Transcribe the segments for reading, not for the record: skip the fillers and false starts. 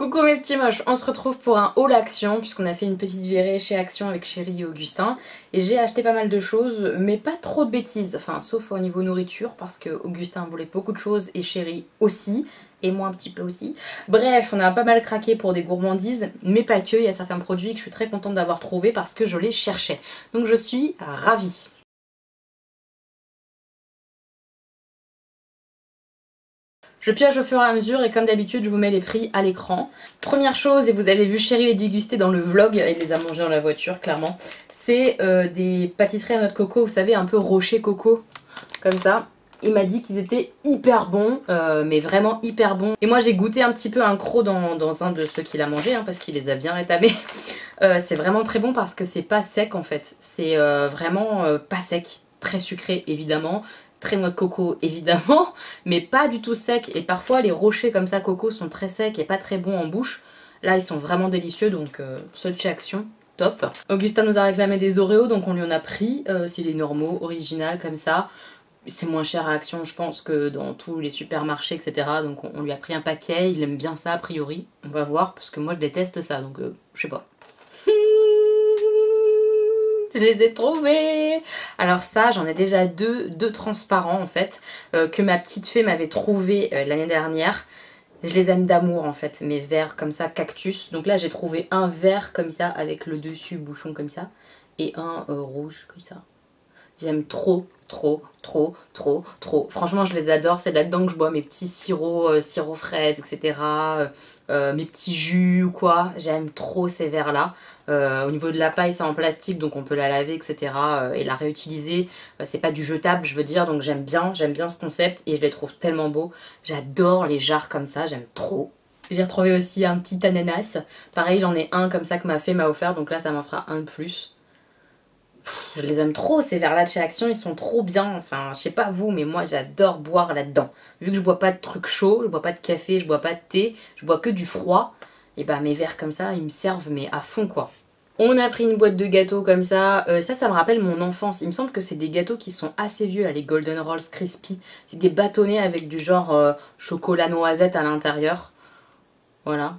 Coucou mes petits moches, on se retrouve pour un haul Action puisqu'on a fait une petite virée chez Action avec Chéri et Augustin et j'ai acheté pas mal de choses mais pas trop de bêtises, enfin sauf au niveau nourriture parce que Augustin voulait beaucoup de choses et Chéri aussi et moi un petit peu aussi. Bref, on a pas mal craqué pour des gourmandises mais pas que, il y a certains produits que je suis très contente d'avoir trouvé parce que je les cherchais. Donc je suis ravie. Je pioche au fur et à mesure et comme d'habitude je vous mets les prix à l'écran. Première chose, et vous avez vu Chéri les déguster dans le vlog, il les a mangés dans la voiture clairement, c'est des pâtisseries à noix de coco, vous savez un peu rocher coco, comme ça. Il m'a dit qu'ils étaient hyper bons, mais vraiment hyper bons. Et moi j'ai goûté un petit peu un croc dans un de ceux qu'il a mangé, hein, parce qu'il les a bien rétamés. C'est vraiment très bon parce que c'est pas sec en fait, c'est vraiment pas sec, très sucré évidemment. Très noix de coco évidemment, mais pas du tout sec. Et parfois les rochers comme ça coco sont très secs et pas très bons en bouche. Là ils sont vraiment délicieux, donc ceux de chez Action, top. Augustin nous a réclamé des Oreos, donc on lui en a pris. C'est les normaux, original comme ça. C'est moins cher à Action je pense que dans tous les supermarchés etc. Donc on lui a pris un paquet, il aime bien ça a priori. On va voir parce que moi je déteste ça, donc je sais pas. Je les ai trouvés. Alors ça, j'en ai déjà deux transparents en fait, que ma petite fée m'avait trouvé l'année dernière. Je les aime d'amour en fait, mes verres comme ça, cactus. Donc là j'ai trouvé un vert comme ça, avec le dessus bouchon comme ça, et un rouge comme ça. J'aime trop. Franchement je les adore, c'est là-dedans que je bois mes petits sirops, sirop fraises, etc. Mes petits jus ou quoi. J'aime trop ces verres là. Au niveau de la paille c'est en plastique donc on peut la laver etc. Et la réutiliser. C'est pas du jetable je veux dire, donc j'aime bien ce concept et je les trouve tellement beaux. J'adore les jarres comme ça, j'aime trop. J'ai retrouvé aussi un petit ananas. Pareil j'en ai un comme ça que ma fée m'a offert, donc là ça m'en fera un de plus. Je les aime trop ces verres là de chez Action, ils sont trop bien, enfin je sais pas vous mais moi j'adore boire là-dedans. Vu que je bois pas de trucs chauds, je bois pas de café, je bois pas de thé, je bois que du froid, et bah mes verres comme ça ils me servent mais à fond quoi. On a pris une boîte de gâteaux comme ça, ça me rappelle mon enfance, il me semble que c'est des gâteaux qui sont assez vieux là, les Golden Rolls Crispy. C'est des bâtonnets avec du genre chocolat noisette à l'intérieur, voilà.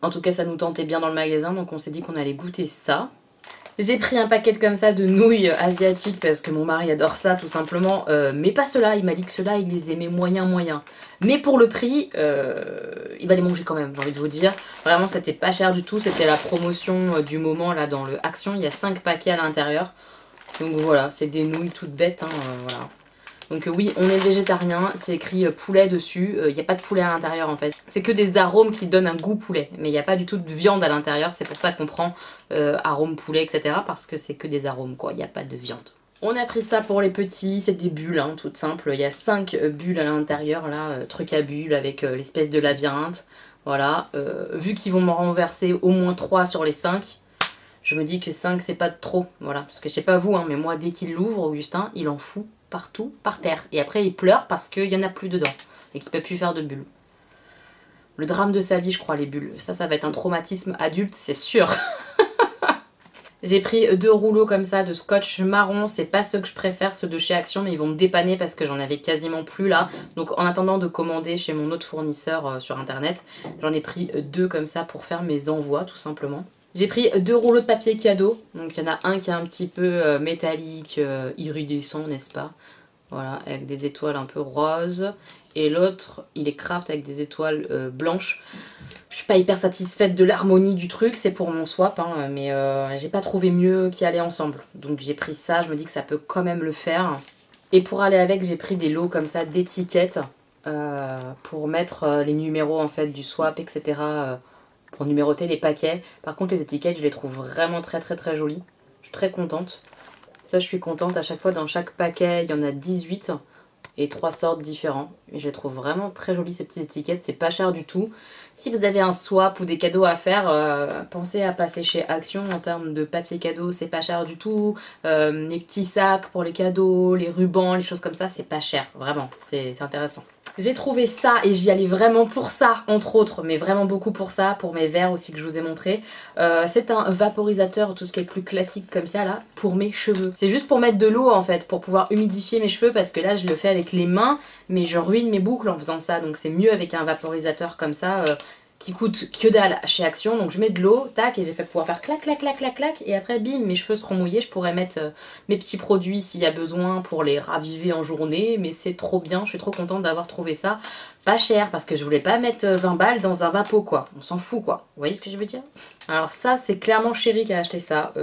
En tout cas ça nous tentait bien dans le magasin donc on s'est dit qu'on allait goûter ça. J'ai pris un paquet comme ça de nouilles asiatiques parce que mon mari adore ça tout simplement, mais pas ceux-là, il m'a dit que ceux-là il les aimait moyen. Mais pour le prix, il va les manger quand même, j'ai envie de vous dire. Vraiment c'était pas cher du tout, c'était la promotion du moment là dans le Action, il y a 5 paquets à l'intérieur. Donc voilà, c'est des nouilles toutes bêtes, hein, voilà. Donc oui, on est végétarien, c'est écrit poulet dessus, il n'y a pas de poulet à l'intérieur en fait. C'est que des arômes qui donnent un goût poulet, mais il n'y a pas du tout de viande à l'intérieur, c'est pour ça qu'on prend arôme poulet, etc. Parce que c'est que des arômes quoi, il n'y a pas de viande. On a pris ça pour les petits, c'est des bulles, hein, toutes simples. Il y a 5 bulles à l'intérieur là, truc à bulles avec l'espèce de labyrinthe. Voilà, vu qu'ils vont m'en renverser au moins 3 sur les 5, je me dis que 5 c'est pas trop, voilà. Parce que je sais pas vous, hein, mais moi dès qu'il l'ouvre, Augustin, il en fout partout, par terre. Et après il pleure parce qu'il y en a plus dedans et qu'il peut plus faire de bulles. Le drame de sa vie je crois les bulles. Ça va être un traumatisme adulte c'est sûr. J'ai pris 2 rouleaux comme ça de scotch marron. C'est pas ceux que je préfère, ceux de chez Action, mais ils vont me dépanner parce que j'en avais quasiment plus là. Donc en attendant de commander chez mon autre fournisseur sur internet, j'en ai pris 2 comme ça pour faire mes envois tout simplement. J'ai pris 2 rouleaux de papier cadeau. Donc il y en a un qui est un petit peu métallique, iridescent n'est-ce pas? Voilà, avec des étoiles un peu roses. Et l'autre, il est craft avec des étoiles blanches. Je suis pas hyper satisfaite de l'harmonie du truc, c'est pour mon swap, hein, mais j'ai pas trouvé mieux qui allait ensemble. Donc j'ai pris ça, je me dis que ça peut quand même le faire. Et pour aller avec, j'ai pris des lots comme ça d'étiquettes pour mettre les numéros en fait du swap, etc. Pour numéroter les paquets. Par contre les étiquettes, je les trouve vraiment très jolies. Je suis très contente. Ça je suis contente, à chaque fois dans chaque paquet, il y en a 18 et 3 sortes différents. Et je les trouve vraiment très jolies ces petites étiquettes, c'est pas cher du tout. Si vous avez un swap ou des cadeaux à faire, pensez à passer chez Action en termes de papier cadeau, c'est pas cher du tout. Les petits sacs pour les cadeaux, les rubans, les choses comme ça, c'est pas cher, vraiment, c'est intéressant. J'ai trouvé ça et j'y allais vraiment pour ça, entre autres, mais vraiment beaucoup pour ça, pour mes verres aussi que je vous ai montré. C'est un vaporisateur, tout ce qui est plus classique comme ça là, pour mes cheveux. C'est juste pour mettre de l'eau en fait, pour pouvoir humidifier mes cheveux parce que là je le fais avec les mains, mais je ruine mes boucles en faisant ça, donc c'est mieux avec un vaporisateur comme ça. qui coûte que dalle chez Action. Donc je mets de l'eau, tac, et j'ai fait pouvoir faire clac, clac, clac, clac, clac. Et après, bim, mes cheveux seront mouillés. Je pourrais mettre mes petits produits s'il y a besoin pour les raviver en journée. Mais c'est trop bien, je suis trop contente d'avoir trouvé ça. Pas cher, parce que je voulais pas mettre 20 balles dans un vapeau, quoi. On s'en fout, quoi. Vous voyez ce que je veux dire? Alors ça, c'est clairement Chéri qui a acheté ça.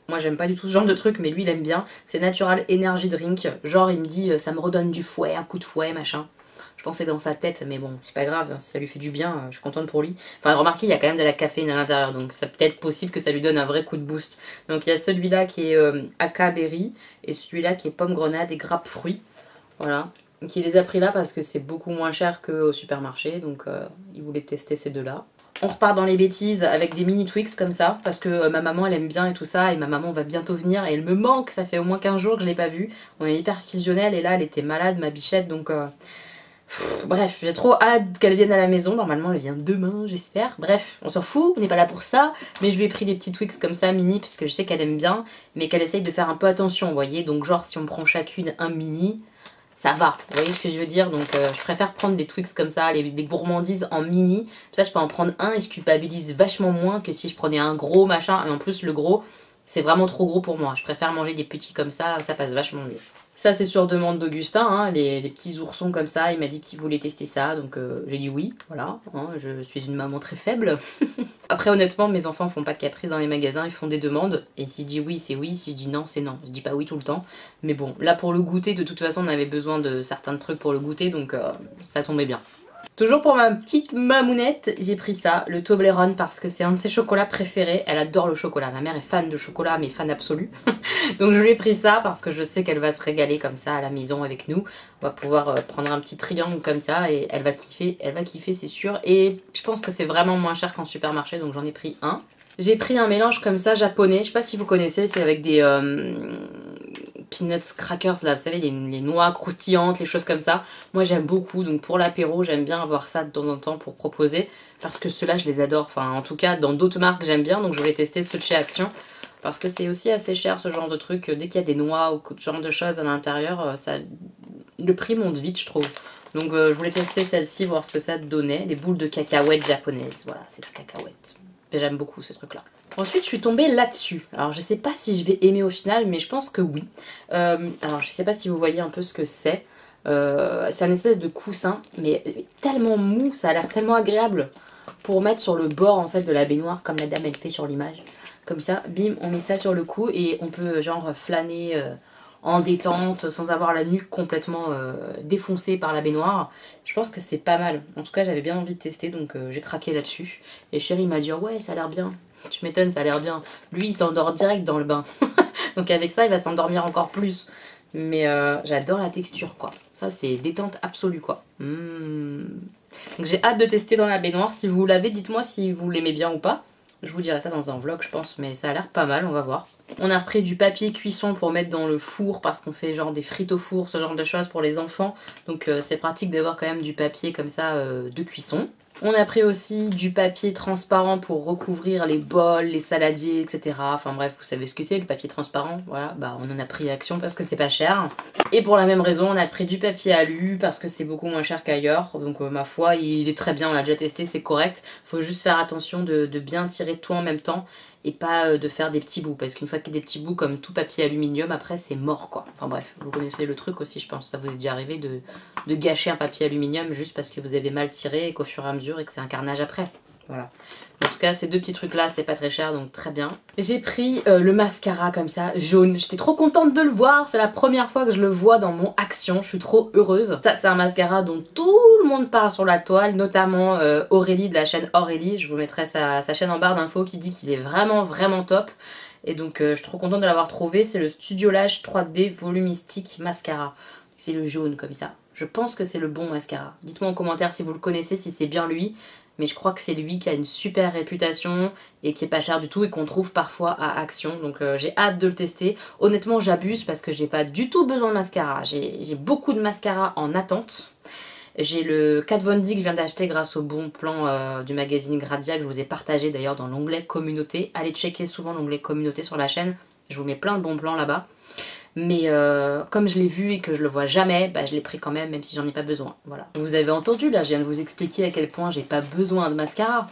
Moi j'aime pas du tout ce genre de truc, mais lui il aime bien. C'est Natural Energy Drink. Genre il me dit ça me redonne du fouet, un coup de fouet, machin. Je pensais dans sa tête, mais bon, c'est pas grave, si ça lui fait du bien, je suis contente pour lui. Enfin, remarquez, il y a quand même de la caféine à l'intérieur, donc c'est peut-être possible que ça lui donne un vrai coup de boost. Donc il y a celui-là qui est Aka Berry, et celui-là qui est pomme grenade et grappe fruits. Voilà. Donc il les a pris là parce que c'est beaucoup moins cher qu'au supermarché, donc il voulait tester ces deux-là. On repart dans les bêtises avec des mini Twix comme ça, parce que ma maman elle aime bien et tout ça, et ma maman va bientôt venir et elle me manque, ça fait au moins 15 jours que je l'ai pas vue. On est hyper fusionnels et là elle était malade, ma bichette, donc... bref, j'ai trop hâte qu'elle vienne à la maison, normalement elle vient demain j'espère. Bref, on s'en fout, on n'est pas là pour ça, mais je lui ai pris des petits Twix comme ça, mini, parce que je sais qu'elle aime bien, mais qu'elle essaye de faire un peu attention, vous voyez, donc genre si on prend chacune un mini... ça va, vous voyez ce que je veux dire, donc je préfère prendre des Twix comme ça, des gourmandises en mini, ça je peux en prendre un et je culpabilise vachement moins que si je prenais un gros machin, et en plus le gros c'est vraiment trop gros pour moi, je préfère manger des petits comme ça passe vachement mieux. Ça c'est sur demande d'Augustin, hein, les petits oursons comme ça, il m'a dit qu'il voulait tester ça, donc j'ai dit oui, voilà, hein, je suis une maman très faible. Après honnêtement mes enfants font pas de caprices dans les magasins, ils font des demandes, et si je dis oui c'est oui, si je dis non c'est non, je dis pas oui tout le temps. Mais bon, là pour le goûter de toute façon on avait besoin de certains trucs pour le goûter, donc ça tombait bien. Toujours pour ma petite mamounette, j'ai pris ça, le Toblerone, parce que c'est un de ses chocolats préférés. Elle adore le chocolat, ma mère est fan de chocolat, mais fan absolue. Donc je lui ai pris ça parce que je sais qu'elle va se régaler comme ça à la maison avec nous. On va pouvoir prendre un petit triangle comme ça et elle va kiffer c'est sûr. Et je pense que c'est vraiment moins cher qu'en supermarché, donc j'en ai pris un. J'ai pris un mélange comme ça japonais, je sais pas si vous connaissez, c'est avec des peanuts crackers là, vous savez les noix croustillantes, les choses comme ça. Moi j'aime beaucoup, donc pour l'apéro j'aime bien avoir ça de temps en temps pour proposer, parce que ceux-là je les adore, enfin en tout cas dans d'autres marques j'aime bien, donc je vais tester ceux de chez Action, parce que c'est aussi assez cher ce genre de truc, dès qu'il y a des noix ou ce genre de choses à l'intérieur, le prix monte vite je trouve. Donc je voulais tester celle-ci, voir ce que ça donnait, des boules de cacahuètes japonaises, voilà c'est de la cacahuète. J'aime beaucoup ce truc là. Ensuite je suis tombée là-dessus. Alors je sais pas si je vais aimer au final, mais je pense que oui. Alors je sais pas si vous voyez un peu ce que c'est. C'est un espèce de coussin, mais tellement mou, ça a l'air tellement agréable pour mettre sur le bord en fait de la baignoire, comme la dame elle fait sur l'image. Comme ça, bim, on met ça sur le cou et on peut genre flâner en détente sans avoir la nuque complètement défoncée par la baignoire. Je pense que c'est pas mal. En tout cas j'avais bien envie de tester, donc j'ai craqué là-dessus. Et Chéri m'a dit ouais ça a l'air bien. Tu m'étonnes, ça a l'air bien. Lui il s'endort direct dans le bain. Donc avec ça il va s'endormir encore plus. Mais j'adore la texture quoi. Ça c'est détente absolue quoi. Donc j'ai hâte de tester dans la baignoire. Si vous l'avez, dites-moi si vous l'aimez bien ou pas. Je vous dirai ça dans un vlog je pense, mais ça a l'air pas mal, on va voir. On a repris du papier cuisson pour mettre dans le four parce qu'on fait genre des frites au four, ce genre de choses pour les enfants. Donc c'est pratique d'avoir quand même du papier comme ça de cuisson. On a pris aussi du papier transparent pour recouvrir les bols, les saladiers, etc. Enfin bref, vous savez ce que c'est le papier transparent. Voilà, bah on en a pris Action parce que c'est pas cher. Et pour la même raison, on a pris du papier alu parce que c'est beaucoup moins cher qu'ailleurs. Donc ma foi, il est très bien, on l'a déjà testé, c'est correct. Faut juste faire attention de bien tirer tout en même temps et pas de faire des petits bouts. Parce qu'une fois qu'il y a des petits bouts comme tout papier aluminium, après c'est mort quoi. Enfin bref, vous connaissez le truc aussi je pense. Ça vous est déjà arrivé de gâcher un papier aluminium juste parce que vous avez mal tiré et qu'au fur et à mesure et que c'est un carnage après. Voilà. En tout cas, ces deux petits trucs là, c'est pas très cher, donc très bien. J'ai pris le mascara comme ça, jaune. J'étais trop contente de le voir. C'est la première fois que je le vois dans mon Action. Je suis trop heureuse. Ça, c'est un mascara dont tout le monde parle sur la toile, notamment Aurélie de la chaîne Aurélie. Je vous mettrai sa chaîne en barre d'infos qui dit qu'il est vraiment, vraiment top. Et donc, je suis trop contente de l'avoir trouvé. C'est le Studio Lash 3D Volumistic Mascara. C'est le jaune comme ça. Je pense que c'est le bon mascara. Dites-moi en commentaire si vous le connaissez, si c'est bien lui. Mais je crois que c'est lui qui a une super réputation et qui est pas cher du tout et qu'on trouve parfois à Action. Donc j'ai hâte de le tester. Honnêtement j'abuse parce que j'ai pas du tout besoin de mascara. J'ai beaucoup de mascara en attente. J'ai le Kat Von D que je viens d'acheter grâce au bon plan du magazine Gradia que je vous ai partagé d'ailleurs dans l'onglet communauté. Allez checker souvent l'onglet communauté sur la chaîne. Je vous mets plein de bons plans là-bas. Mais comme je l'ai vu et que je le vois jamais, bah, je l'ai pris quand même si j'en ai pas besoin. Voilà. Vous avez entendu là, je viens de vous expliquer à quel point j'ai pas besoin de mascara.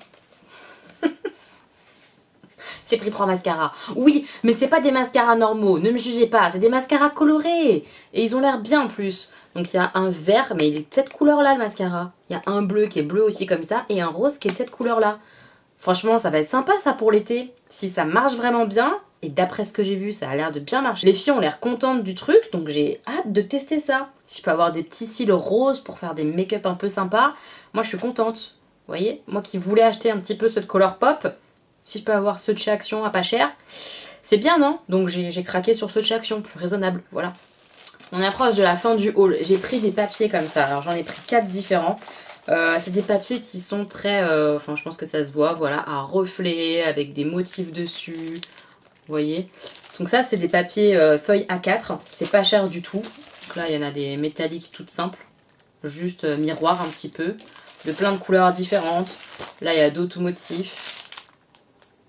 J'ai pris 3 mascaras. Oui, mais c'est pas des mascaras normaux, ne me jugez pas, c'est des mascaras colorés. Et ils ont l'air bien en plus. Donc il y a un vert, mais il est de cette couleur-là le mascara. Il y a un bleu qui est bleu aussi comme ça, et un rose qui est de cette couleur-là. Franchement, ça va être sympa ça pour l'été. Si ça marche vraiment bien, et d'après ce que j'ai vu, ça a l'air de bien marcher. Les filles ont l'air contentes du truc, donc j'ai hâte de tester ça. Si je peux avoir des petits cils roses pour faire des make-up un peu sympas, moi je suis contente. Vous voyez, moi qui voulais acheter un petit peu ceux de Colourpop, si je peux avoir ceux de chez Action à pas cher, c'est bien, non? Donc j'ai craqué sur ceux de chez Action, plus raisonnable, voilà. On approche de la fin du haul. J'ai pris des papiers comme ça, alors j'en ai pris 4 différents. C'est des papiers qui sont très, enfin je pense que ça se voit, voilà, à reflets, avec des motifs dessus, vous voyez. Donc ça c'est des papiers feuilles A4, c'est pas cher du tout. Donc là il y en a des métalliques toutes simples, juste miroir un petit peu, de plein de couleurs différentes. Là il y a d'autres motifs.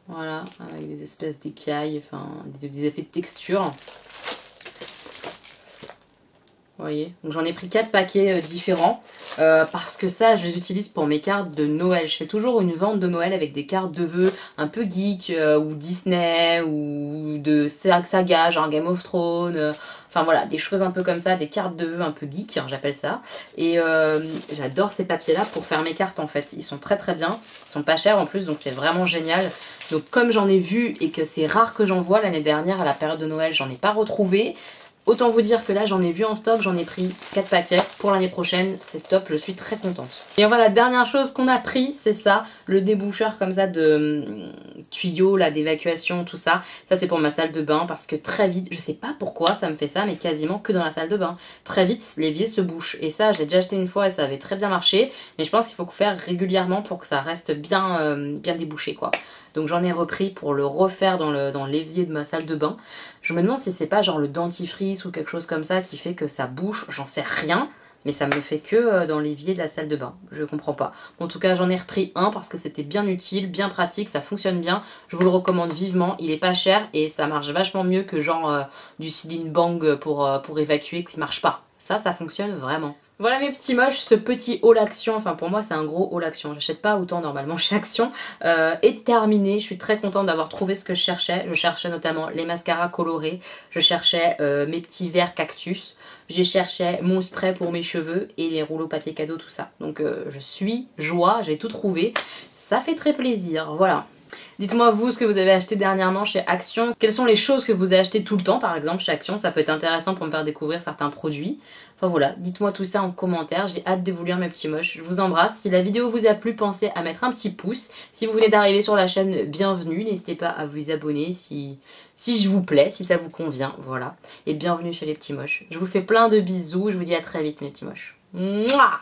Voilà, avec des espèces d'écailles, enfin des effets de texture. Vous voyez, donc j'en ai pris 4 paquets différents parce que ça je les utilise pour mes cartes de Noël. Je fais toujours une vente de Noël avec des cartes de vœux un peu geek ou Disney ou de saga genre Game of Thrones. Enfin voilà, des choses un peu comme ça, des cartes de vœux un peu geek, hein, j'appelle ça. Et j'adore ces papiers-là pour faire mes cartes en fait. Ils sont très très bien, ils sont pas chers en plus, donc c'est vraiment génial. Donc comme j'en ai vu et que c'est rare que j'en vois, l'année dernière à la période de Noël, j'en ai pas retrouvé. Autant vous dire que là j'en ai vu en stock, j'en ai pris 4 paquets pour l'année prochaine, c'est top, je suis très contente. Et voilà, la dernière chose qu'on a pris, c'est ça, le déboucheur comme ça de tuyaux là d'évacuation, tout ça. Ça c'est pour ma salle de bain parce que très vite, je sais pas pourquoi ça me fait ça, mais quasiment que dans la salle de bain. Très vite l'évier se bouche et ça je l'ai déjà acheté une fois et ça avait très bien marché, mais je pense qu'il faut le faire régulièrement pour que ça reste bien, bien débouché quoi. Donc j'en ai repris pour le refaire dans l'évier de ma salle de bain. Je me demande si c'est pas genre le dentifrice ou quelque chose comme ça qui fait que ça bouche, j'en sais rien. Mais ça me le fait que dans l'évier de la salle de bain, je comprends pas. En tout cas j'en ai repris un parce que c'était bien utile, bien pratique, ça fonctionne bien. Je vous le recommande vivement, il est pas cher et ça marche vachement mieux que genre du Celine Bang pour évacuer qui marche pas. Ça fonctionne vraiment. Voilà mes petits moches, ce petit haul Action, enfin pour moi c'est un gros haul Action, j'achète pas autant normalement chez Action, est terminé. Je suis très contente d'avoir trouvé ce que je cherchais notamment les mascaras colorés, je cherchais mes petits verres cactus, je cherchais mon spray pour mes cheveux et les rouleaux papier cadeau, tout ça. Donc je suis joie, j'ai tout trouvé, ça fait très plaisir, voilà. Dites-moi vous ce que vous avez acheté dernièrement chez Action. Quelles sont les choses que vous avez achetées tout le temps par exemple chez Action. Ça peut être intéressant pour me faire découvrir certains produits. Enfin voilà, dites-moi tout ça en commentaire. J'ai hâte de vous lire mes petits moches. Je vous embrasse. Si la vidéo vous a plu, pensez à mettre un petit pouce. Si vous venez d'arriver sur la chaîne, bienvenue. N'hésitez pas à vous abonner si je vous plais, si ça vous convient. Voilà. Et bienvenue chez les petits moches. Je vous fais plein de bisous. Je vous dis à très vite mes petits moches. Mouah!